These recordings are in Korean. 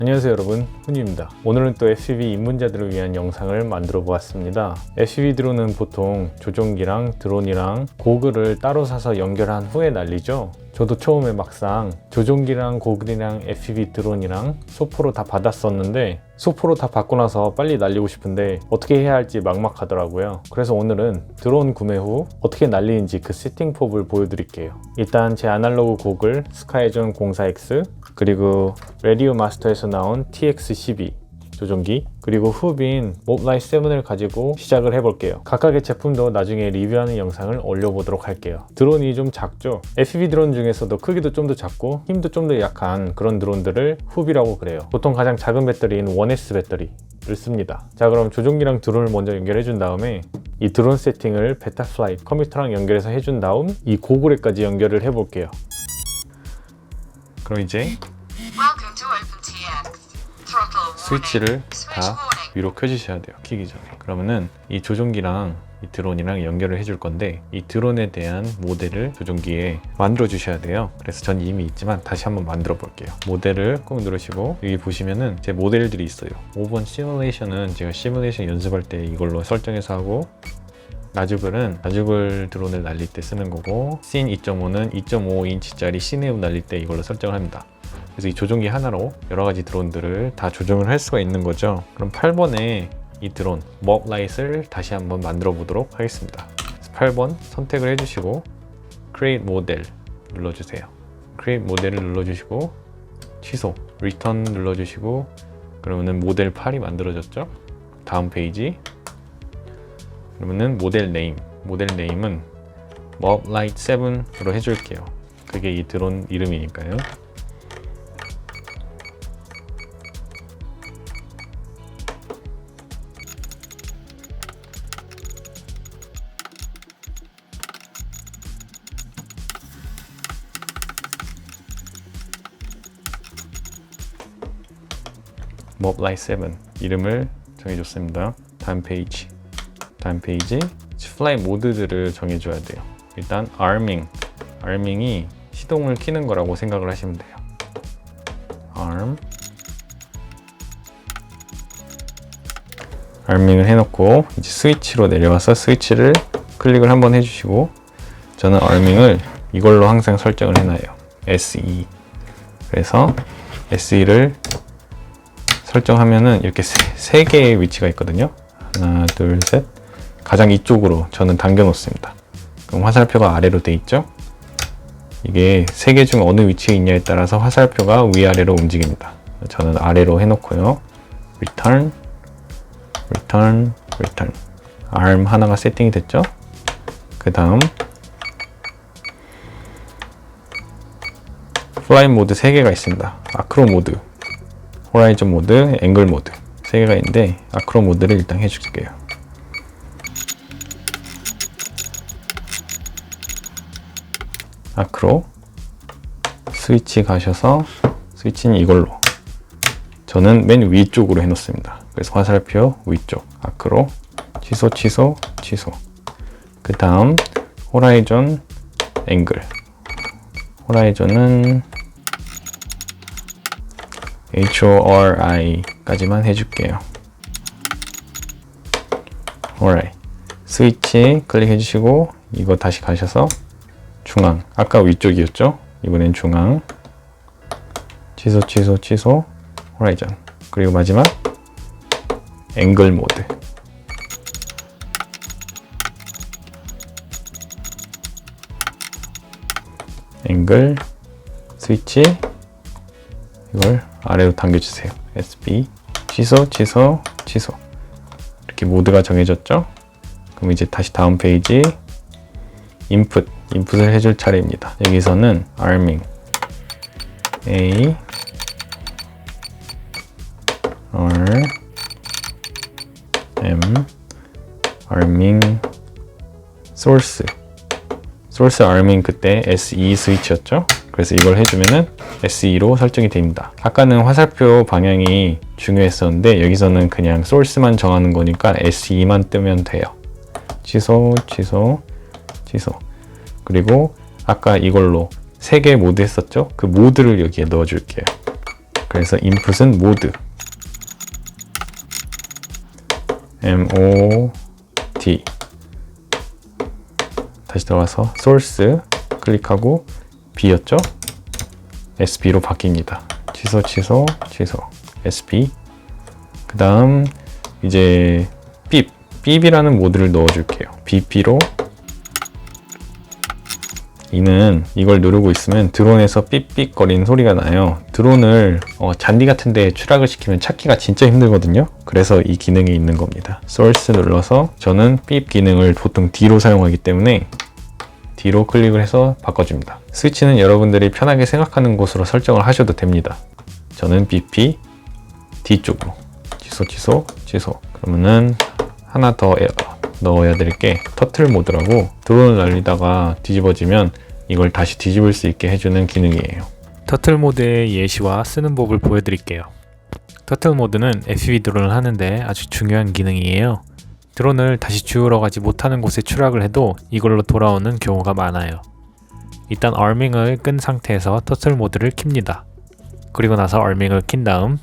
안녕하세요 여러분, 훈이입니다. 오늘은 또 FPV 입문자들을 위한 영상을 만들어 보았습니다. FPV 드론은 보통 조종기랑 드론이랑 고글을 따로 사서 연결한 후에 날리죠. 저도 처음에 막상 조종기랑 고글이랑 FPV 드론이랑 소포로 다 받았었는데 소포로 다 받고 나서 빨리 날리고 싶은데 어떻게 해야 할지 막막하더라고요. 그래서 오늘은 드론 구매 후 어떻게 날리는지 그 세팅법을 보여드릴게요. 일단 제 아날로그 고글 스카이존 04X 그리고 라디오 마스터에서 나온 TX12 조종기 그리고 후빈 몹라이트 7을 가지고 시작을 해볼게요. 각각의 제품도 나중에 리뷰하는 영상을 올려보도록 할게요. 드론이 좀 작죠? FPV 드론 중에서도 크기도 좀 더 작고 힘도 좀 더 약한 그런 드론들을 후비라고 그래요. 보통 가장 작은 배터리인 1S 배터리를 씁니다. 자, 그럼 조종기랑 드론을 먼저 연결해 준 다음에 이 드론 세팅을 베타플라이 컴퓨터랑 연결해서 해준 다음 이 고글에까지 연결을 해볼게요. 그럼 이제 스위치를 다 위로 켜주셔야 돼요. 키기 전에. 그러면은 이 조종기랑 이 드론이랑 연결을 해줄 건데 이 드론에 대한 모델을 조종기에 만들어 주셔야 돼요. 그래서 전 이미 있지만 다시 한번 만들어 볼게요. 모델을 꼭 누르시고 여기 보시면은 제 모델들이 있어요. 5번 시뮬레이션은 제가 시뮬레이션 연습할 때 이걸로 설정해서 하고, 나주글은 나주글 드론을 날릴 때 쓰는 거고, 씬 2.5는 2.5인치짜리 시네우 날릴 때 이걸로 설정을 합니다. 그래서 이 조종기 하나로 여러 가지 드론들을 다 조정을 할 수가 있는 거죠. 그럼 8번에 이 드론 몹라이트를 다시 한번 만들어 보도록 하겠습니다. 8번 선택을 해주시고 Create Model 눌러주세요. Create 모델을 눌러주시고 취소, Return 눌러주시고, 그러면은 모델 8이 만들어졌죠. 다음 페이지. 그러면은 모델 네임은 몹라이트 7으로 해줄게요. 그게 이 드론 이름이니까요. 몹라이트 7 이름을 정해줬습니다. 다음 페이지 플라이 모드들을 정해줘야 돼요. 일단 arming이 시동을 켜는 거라고 생각을 하시면 돼요. arming을 해놓고 이제 스위치로 내려와서 스위치를 클릭을 한번 해주시고, 저는 arming을 이걸로 항상 설정을 해놔요. SE. 그래서 SE를 설정하면은 이렇게 세 개의 위치가 있거든요. 하나, 둘, 셋. 가장 이쪽으로 저는 당겨 놓습니다. 그럼 화살표가 아래로 돼 있죠? 이게 세 개 중 어느 위치에 있냐에 따라서 화살표가 위아래로 움직입니다. 저는 아래로 해놓고요. Return. ARM 하나가 세팅이 됐죠? 그 다음 플라이 모드 3개가 있습니다. 아크로 모드, 호라이즌 모드, 앵글 모드 3개가 있는데 아크로 모드를 일단 해줄게요. 아크로 스위치 가셔서 스위치는 이걸로, 저는 맨 위쪽으로 해놓습니다. 그래서 화살표 위쪽 아크로 취소. 그 다음 호라이즌 앵글, 호라이즌은 HORI까지만 해줄게요. alright. 스위치 클릭해 주시고 이거 다시 가셔서 중앙, 아까 위쪽이었죠? 이번엔 중앙, 취소, 호라이즌. 그리고 마지막 앵글 모드. 앵글 스위치 이걸 아래로 당겨주세요. SB 취소. 이렇게 모드가 정해졌죠? 그럼 이제 다시 다음 페이지 인풋을 해줄 차례입니다. 여기서는 arming A R M arming source arming 그때 SE 스위치였죠? 그래서 이걸 해주면은 SE로 설정이 됩니다. 아까는 화살표 방향이 중요했었는데 여기서는 그냥 소스만 정하는 거니까 SE만 뜨면 돼요. 취소. 그리고 아까 이걸로 3개 모드 했었죠? 그 모드를 여기에 넣어줄게요. 그래서 input은 mode MOD 다시 들어가서 source 클릭하고 B였죠? SB로 바뀝니다. 취소 SB. 그 다음 이제 삐이라는 모드를 넣어줄게요. BP로 이는 이걸 누르고 있으면 드론에서 삐삐거리는 소리가 나요. 드론을 잔디 같은 데 추락을 시키면 찾기가 진짜 힘들거든요. 그래서 이 기능이 있는 겁니다. source 눌러서 저는 삐 기능을 보통 D로 사용하기 때문에 D로 클릭을 해서 바꿔줍니다. 스위치는 여러분들이 편하게 생각하는 곳으로 설정을 하셔도 됩니다. 저는 BP D 쪽으로 취소. 그러면은 하나 더 넣어야 될 게 터틀 모드라고 드론을 날리다가 뒤집어지면 이걸 다시 뒤집을 수 있게 해주는 기능이에요. 터틀 모드의 예시와 쓰는 법을 보여드릴게요. 터틀 모드는 FPV 드론을 하는데 아주 중요한 기능이에요. 드론을 다시 주우러 가지 못하는 곳에 추락을 해도 이걸로 돌아오는 경우가 많아요. 일단 얼밍을 끈 상태에서 터틀 모드를 킵니다. 그리고 나서 얼밍을 킨 다음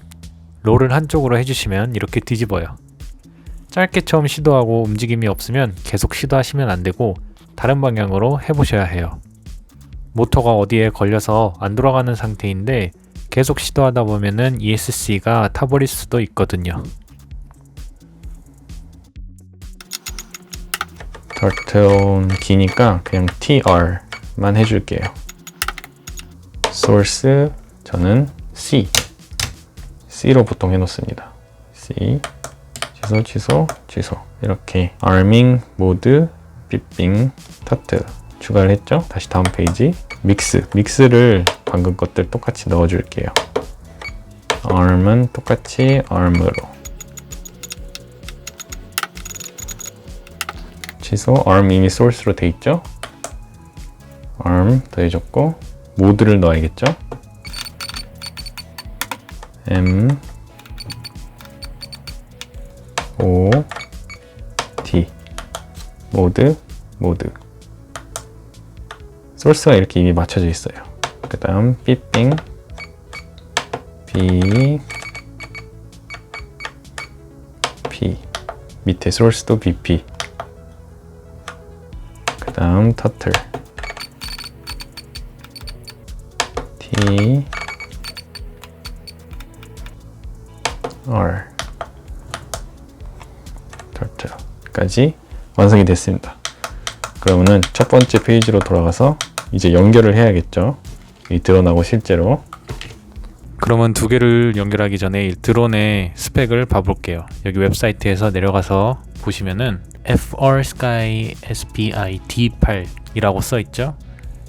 롤을 한쪽으로 해주시면 이렇게 뒤집어요. 짧게 처음 시도하고 움직임이 없으면 계속 시도하시면 안되고 다른 방향으로 해보셔야 해요. 모터가 어디에 걸려서 안 돌아가는 상태인데 계속 시도하다 보면은 ESC가 타버릴 수도 있거든요. 터틀은 기니까 그냥 TR만 해줄게요. source 저는 C로 보통 해놓습니다. C 취소 이렇게 arming 모드 삐빙 터틀 추가를 했죠. 다시 다음 페이지 믹스를 방금 것들 똑같이 넣어줄게요. arm은 똑같이 arm으로 취소. arm 이미 source로 돼 있죠. arm 더해줬고 모드를 넣어야겠죠. M O D 모드 소스가 이렇게 이미 맞춰져 있어요. 그 다음 삐빙 B P 밑에 소스도 BP. 그 다음 터틀 T R 터틀까지 완성이 됐습니다. 그러면은 첫 번째 페이지로 돌아가서 이제 연결을 해야겠죠. 이 드론하고 실제로. 그러면 두 개를 연결하기 전에 드론의 스펙을 봐볼게요. 여기 웹사이트에서 내려가서 보시면은 FrSky SPI D8 이라고 써있죠.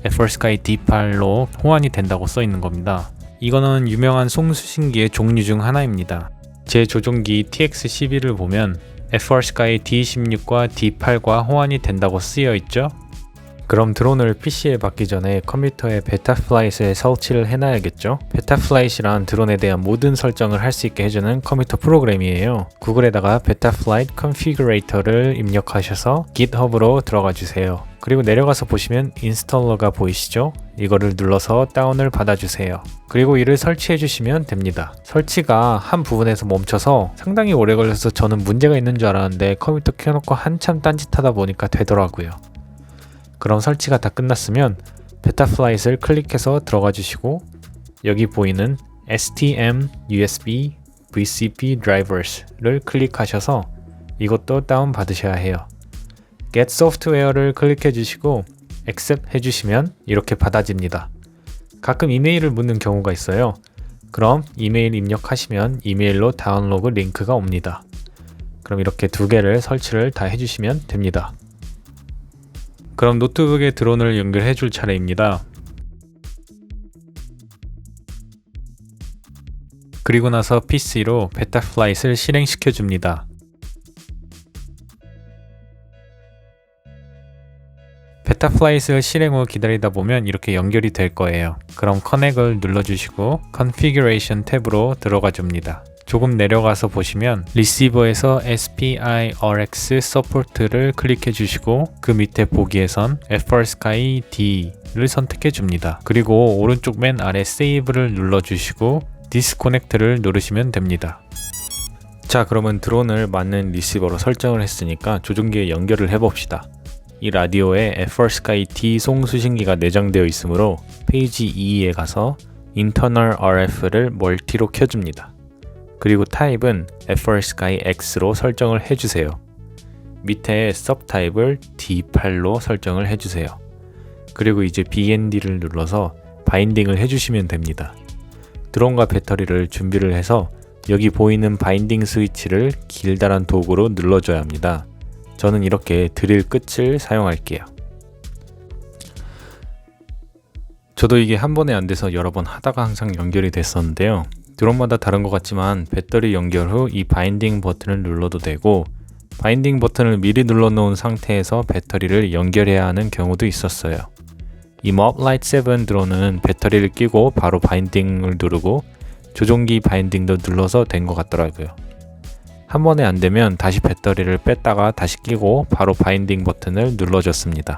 FrSky D8로 호환이 된다고 써있는 겁니다. 이거는 유명한 송수신기의 종류 중 하나입니다. 제 조종기 TX11을 보면 FrSky D16과 D8과 호환이 된다고 쓰여있죠. 그럼 드론을 PC에 받기 전에 컴퓨터에 베타플라이트에 설치를 해놔야겠죠. 베타플라이트란 드론에 대한 모든 설정을 할 수 있게 해주는 컴퓨터 프로그램이에요. 구글에다가 베타플라이트 컨피그레이터를 입력하셔서 GitHub으로 들어가 주세요. 그리고 내려가서 보시면 인스톨러가 보이시죠? 이거를 눌러서 다운을 받아주세요. 그리고 이를 설치해 주시면 됩니다. 설치가 한 부분에서 멈춰서 상당히 오래 걸려서 저는 문제가 있는 줄 알았는데 컴퓨터 켜놓고 한참 딴짓하다 보니까 되더라고요. 그럼 설치가 다 끝났으면 베타플라이트를 클릭해서 들어가 주시고 여기 보이는 STM USB VCP Drivers를 클릭하셔서 이것도 다운 받으셔야 해요. Get Software를 클릭해 주시고 Accept 해주시면 이렇게 받아집니다. 가끔 이메일을 묻는 경우가 있어요. 그럼 이메일 입력하시면 이메일로 다운로드 링크가 옵니다. 그럼 이렇게 두 개를 설치를 다 해주시면 됩니다. 그럼 노트북에 드론을 연결해 줄 차례입니다. 그리고 나서 PC로 베타플라이트를 실행시켜 줍니다. 베타플라이트 실행 후 기다리다 보면 이렇게 연결이 될 거예요. 그럼 커넥을 눌러주시고 Configuration 탭으로 들어가 줍니다. 조금 내려가서 보시면 리시버에서 SPI RX Support를 클릭해 주시고 그 밑에 보기에선 FrSky D를 선택해 줍니다. 그리고 오른쪽 맨 아래 Save를 눌러 주시고 디스코넥트를 누르시면 됩니다. 자, 그러면 드론을 맞는 리시버로 설정을 했으니까 조종기에 연결을 해봅시다. 이 라디오에 FrSky D 송수신기가 내장되어 있으므로 페이지 2에 가서 Internal RF를 멀티로 켜줍니다. 그리고 타입은 FrSky X로 설정을 해주세요. 밑에 서브 타입을 D8로 설정을 해주세요. 그리고 이제 BND를 눌러서 바인딩을 해주시면 됩니다. 드론과 배터리를 준비를 해서 여기 보이는 바인딩 스위치를 길다란 도구로 눌러줘야 합니다. 저는 이렇게 드릴 끝을 사용할게요. 저도 이게 한 번에 안 돼서 여러 번 하다가 항상 연결이 됐었는데요. 드론마다 다른 것 같지만 배터리 연결 후 이 바인딩 버튼을 눌러도 되고, 바인딩 버튼을 미리 눌러 놓은 상태에서 배터리를 연결해야 하는 경우도 있었어요. 이 Moblite 7 드론은 배터리를 끼고 바로 바인딩을 누르고 조종기 바인딩도 눌러서 된 것 같더라고요. 한 번에 안 되면 다시 배터리를 뺐다가 다시 끼고 바로 바인딩 버튼을 눌러줬습니다.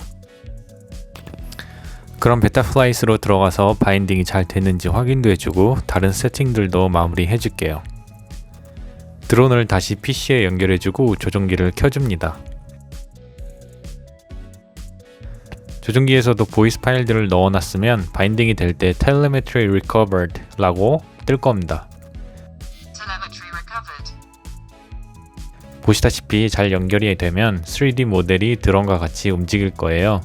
그럼 베타플라이스로 들어가서 바인딩이 잘 됐는지 확인도 해주고 다른 세팅들도 마무리 해줄게요. 드론을 다시 PC에 연결해주고 조종기를 켜줍니다. 조종기에서도 보이스 파일들을 넣어놨으면 바인딩이 될 때 Telemetry Recovered 라고 뜰 겁니다. 보시다시피 잘 연결이 되면 3D 모델이 드론과 같이 움직일 거예요.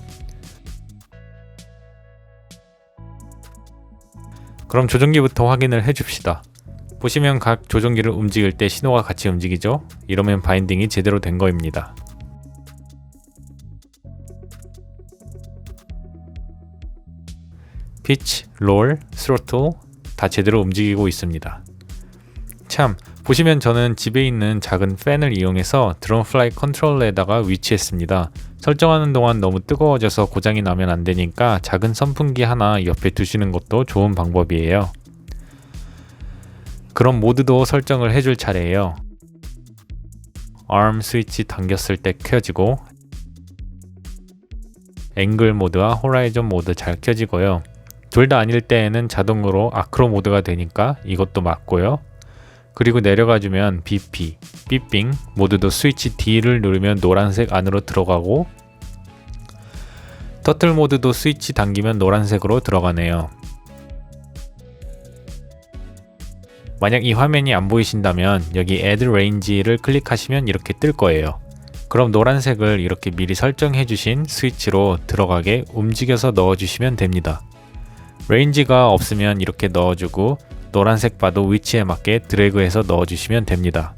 그럼 조종기부터 확인을 해줍시다. 보시면 각 조종기를 움직일 때 신호가 같이 움직이죠? 이러면 바인딩이 제대로 된 거입니다. 피치, 롤, 스로틀 다 제대로 움직이고 있습니다. 참, 보시면 저는 집에 있는 작은 팬을 이용해서 드론 플라이 컨트롤러에다가 위치했습니다. 설정하는 동안 너무 뜨거워져서 고장이 나면 안 되니까 작은 선풍기 하나 옆에 두시는 것도 좋은 방법이에요. 그럼 모드도 설정을 해줄 차례예요. ARM 스위치 당겼을 때 켜지고, 앵글 모드와 호라이즌 모드 잘 켜지고요. 둘 다 아닐 때에는 자동으로 아크로 모드가 되니까 이것도 맞고요. 그리고 내려가주면 BP, 삐삥 모두도 스위치 D를 누르면 노란색 안으로 들어가고, 터틀 모드도 스위치 당기면 노란색으로 들어가네요. 만약 이 화면이 안 보이신다면 여기 Add Range를 클릭하시면 이렇게 뜰 거예요. 그럼 노란색을 이렇게 미리 설정해 주신 스위치로 들어가게 움직여서 넣어주시면 됩니다. 레인지가 없으면 이렇게 넣어주고, 노란색 바도 위치에 맞게 드래그해서 넣어주시면 됩니다.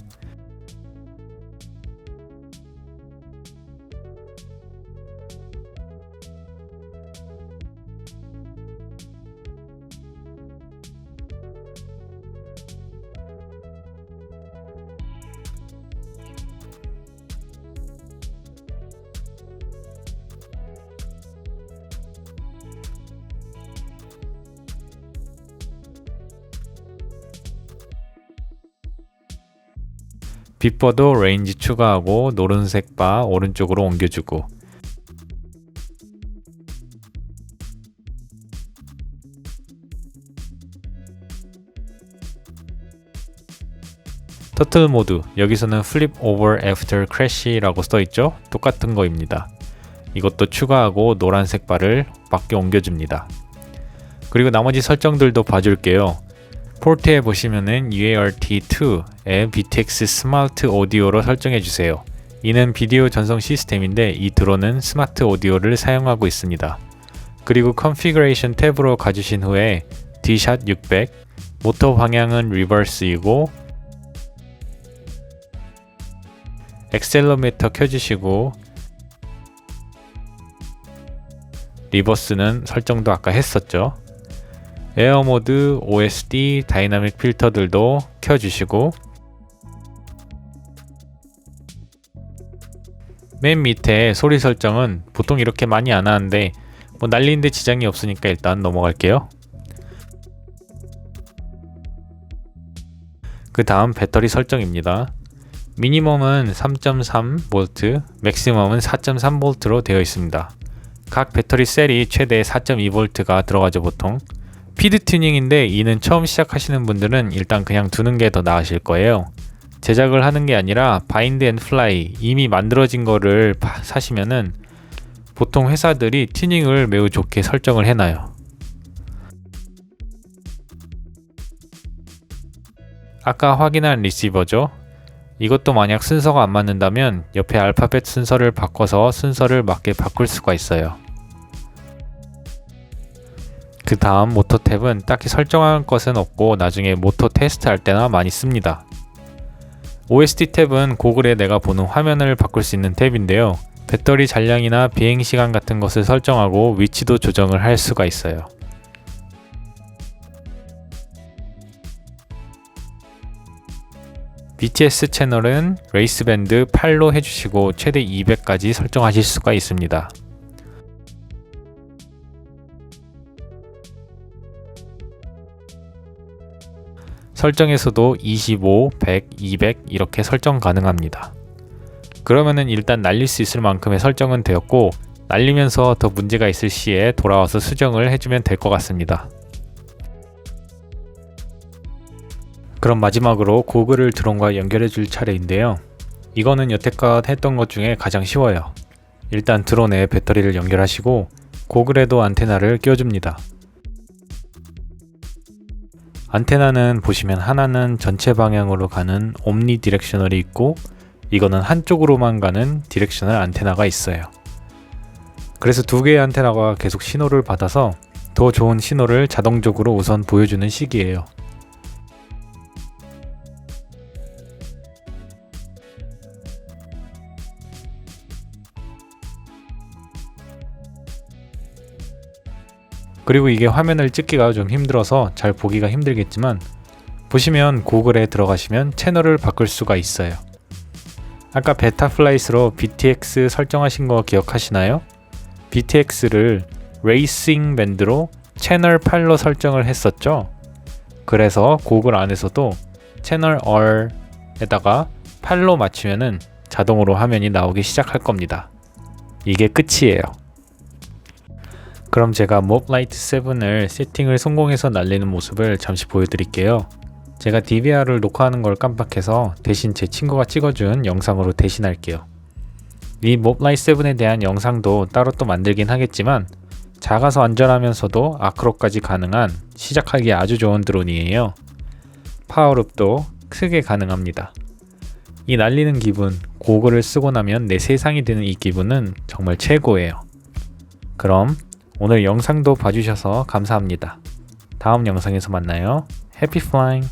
빗버도 레인지 추가하고 노란색 바 오른쪽으로 옮겨주고, 터틀 모드, 여기서는 Flip Over After Crash라고 써있죠? 똑같은 거입니다. 이것도 추가하고 노란색 바를 밖에 옮겨줍니다. 그리고 나머지 설정들도 봐줄게요. 포트에 보시면은 UART2의 BTX 스마트 오디오로 설정해주세요. 이는 비디오 전송 시스템인데 이 드론은 스마트 오디오를 사용하고 있습니다. 그리고 Configuration 탭으로 가주신 후에 D샷 600, 모터 방향은 리버스이고, 액셀러미터 켜주시고, 리버스는 설정도 아까 했었죠. 에어 모드, OSD, 다이나믹 필터들도 켜주시고, 맨 밑에 소리 설정은 보통 이렇게 많이 안 하는데 뭐 날리는데 지장이 없으니까 일단 넘어갈게요. 그 다음 배터리 설정입니다. 미니멈은 3.3V, 맥시멈은 4.3V로 되어 있습니다. 각 배터리 셀이 최대 4.2V가 들어가죠 보통. 피드 튜닝인데 이는 처음 시작하시는 분들은 일단 그냥 두는 게 더 나으실 거예요. 제작을 하는 게 아니라 바인드 앤 플라이 이미 만들어진 거를 사시면은 보통 회사들이 튜닝을 매우 좋게 설정을 해놔요. 아까 확인한 리시버죠. 이것도 만약 순서가 안 맞는다면 옆에 알파벳 순서를 바꿔서 순서를 맞게 바꿀 수가 있어요. 그 다음 모터 탭은 딱히 설정할 것은 없고 나중에 모터 테스트 할 때나 많이 씁니다. OSD 탭은 고글에 내가 보는 화면을 바꿀 수 있는 탭인데요. 배터리 잔량이나 비행시간 같은 것을 설정하고 위치도 조정을 할 수가 있어요. BTS 채널은 레이스밴드 8로 해주시고 최대 200까지 설정하실 수가 있습니다. 설정에서도 25, 100, 200 이렇게 설정 가능합니다. 그러면은 일단 날릴 수 있을 만큼의 설정은 되었고 날리면서 더 문제가 있을 시에 돌아와서 수정을 해주면 될 것 같습니다. 그럼 마지막으로 고글을 드론과 연결해 줄 차례인데요. 이거는 여태껏 했던 것 중에 가장 쉬워요. 일단 드론에 배터리를 연결하시고 고글에도 안테나를 끼워줍니다. 안테나는 보시면 하나는 전체 방향으로 가는 옴니 디렉셔널이 있고 이거는 한쪽으로만 가는 디렉셔널 안테나가 있어요. 그래서 두 개의 안테나가 계속 신호를 받아서 더 좋은 신호를 자동적으로 우선 보여주는 식이에요. 그리고 이게 화면을 찍기가 좀 힘들어서 잘 보기가 힘들겠지만 보시면 고글에 들어가시면 채널을 바꿀 수가 있어요. 아까 베타 플라이스로 BTX 설정하신 거 기억하시나요? BTX를 레이싱 밴드로 채널 8로 설정을 했었죠. 그래서 고글 안에서도 채널 R에다가 8로 맞추면은 자동으로 화면이 나오기 시작할 겁니다. 이게 끝이에요. 그럼 제가 몹라이트 7을 세팅을 성공해서 날리는 모습을 잠시 보여드릴게요. 제가 DVR을 녹화하는 걸 깜빡해서 대신 제 친구가 찍어준 영상으로 대신할게요. 이 몹라이트 7에 대한 영상도 따로 또 만들긴 하겠지만 작아서 안전하면서도 아크로까지 가능한 시작하기 아주 좋은 드론이에요. 파워룹도 크게 가능합니다. 이 날리는 기분, 고글을 쓰고 나면 내 세상이 되는 이 기분은 정말 최고예요. 그럼 오늘 영상도 봐주셔서 감사합니다. 다음 영상에서 만나요. 해피 플라잉!